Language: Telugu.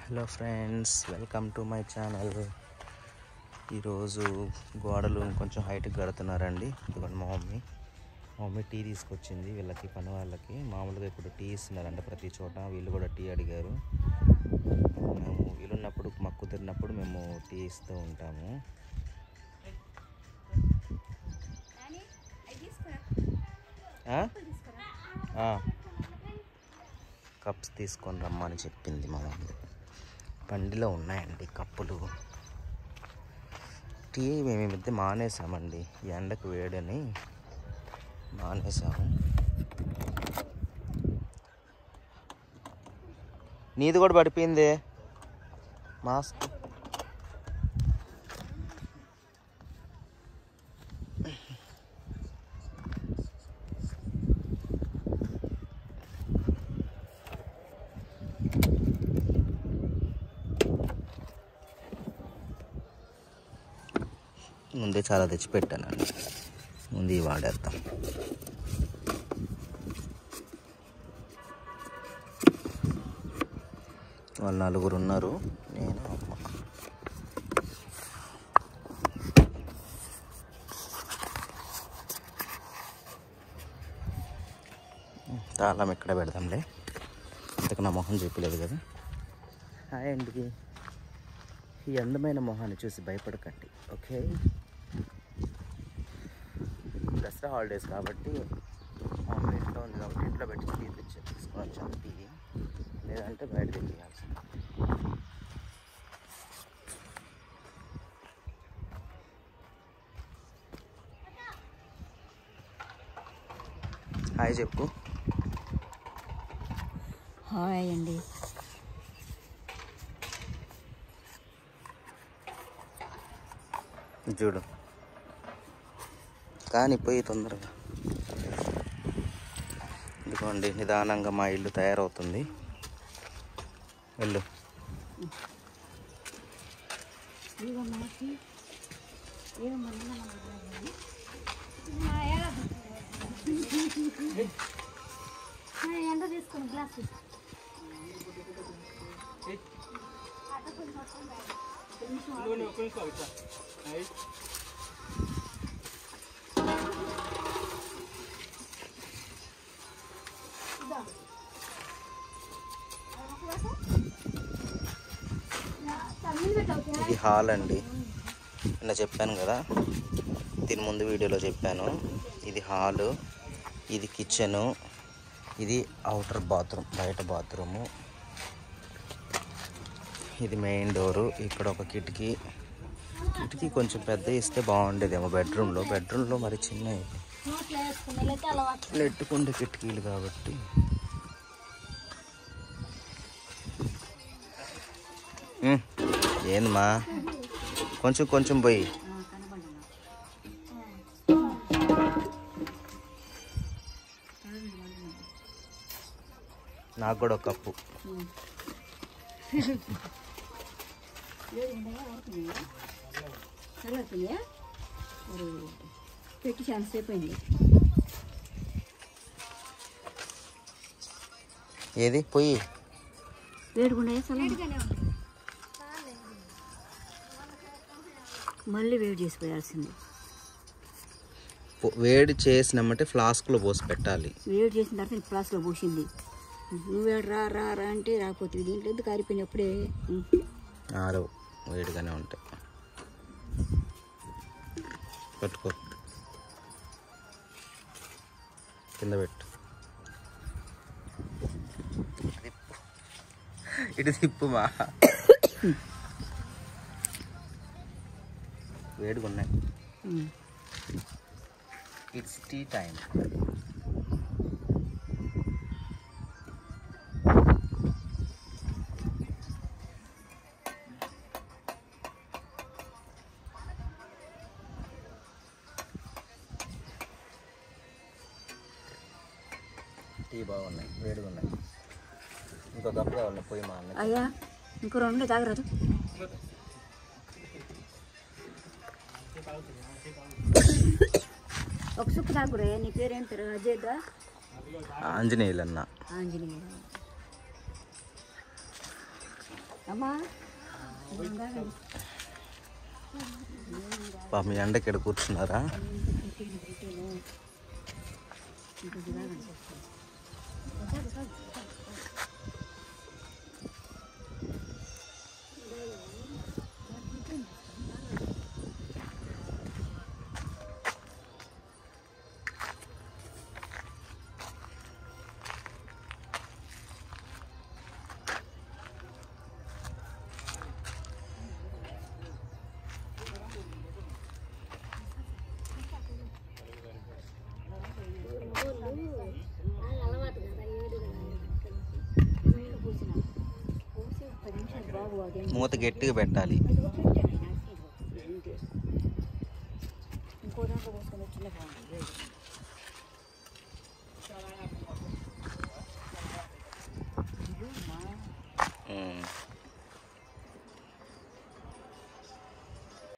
Hello friends, welcome to my channel. ఈరోజు గోడలు కొంచెం హైట్కి కడుతున్నారండి. ఇదిగోండి మా మమ్మీ టీ తీసుకొచ్చింది వీళ్ళకి, పని వాళ్ళకి. మామూలుగా ఇప్పుడు టీ ఇస్తున్నారంట ప్రతి చోట, వీళ్ళు కూడా టీ అడిగారు. మేము వీలున్నప్పుడు, మాకు కుదిరినప్పుడు మేము టీ ఇస్తూ ఉంటాము. కప్స్ తీసుకొని రమ్మని చెప్పింది మా మమ్మీ. బండిలో ఉన్నాయండి కప్పులు. టీ మేము ఈ మధ్య మానేసామండి, ఎండకు వేడని మానేసాము. నీది కూడా పడిపోయింది మాస్క్. ముందే చాలా తెచ్చిపెట్టానండి, ముందు ఇవి వాడేద్దాం. వాళ్ళు 4 ఉన్నారు, నేను అమ్మ. తాళం ఎక్కడ పెడదాంలే, ఇంతకు నా మొహం చూపలేదు కదా. హాయ్ అండి, ఈ అందమైన మొహాన్ని చూసి భయపడకండి, ఓకే? దసరా హాలిడేస్ కాబట్టి మా ఇంట్లో ఉంది కాబట్టి ఇంట్లో పెట్టి తీసుకొని వచ్చాను టీ, లేదంటే బయట తెప్పియాల్సింది. హాయ్ చెప్పు. హాయ్ అండి. చూడు కానీ పోయి తొందరగా. ఇదిగోండి నిదానంగా మా ఇల్లు తయారవుతుంది. వెళ్ళు. ఇది హాల్ అండి, నిన్న చెప్పాను కదా, దీని ముందు వీడియోలో చెప్పాను. ఇది హాలు, ఇది కిచెను, ఇది అవుటర్ బాత్రూమ్, బయట బాత్రూము, ఇది మెయిన్ డోరు. ఇక్కడ ఒక కిటికీ కొంచెం పెద్ద ఇస్తే బాగుండేదేమో బెడ్రూమ్లో మరి చిన్న నెట్టుకుండే కిటికీలు కాబట్టి. ఏందమ్మా, కొంచెం పోయి. నాకు కూడా ఒక కప్పు. పెట్టి చాలా సేపు అయింది. ఏది పోయి వేడుకుండా మళ్ళీ వేడి చేసిపోయాల్సింది. వేడి చేసినామంటే ఫ్లాస్క్లో పోసి పెట్టాలి. వేడి చేసిన తర్వాత ఫ్లాస్క్లో పోసింది. నువ్వు రా రా రా అంటే రాకపోతుంది. దీంట్లో ఎందుకు కారిపోయినప్పుడే ఆరవు, వేడిగానే ఉంటాయి. పట్టుకో, కింద పెట్టు, ఇటు తిప్పుమా. వేడిగా ఉన్నాయి. It's tea time. టీ బాగున్నాయి, వేడిగా ఉన్నాయి. ఇంకో కప్పు కావాలి, పోయి మా అన్న. అయ్యా ఇంకో 2 తాగరాదు. ఒక సుక్కు తాగురే. నీ పేరేం పేరు? అజయ్దా? ఆంజనేయులన్న. ఆంజనేయులు. అమ్మా మీ ఎండకి ఇక్కడ కూర్చున్నారా? మూత గట్టిగా పెట్టాలి. ఇంకో దాంట్లో పోసుకొని వచ్చిన బాగుంటుంది. Mm.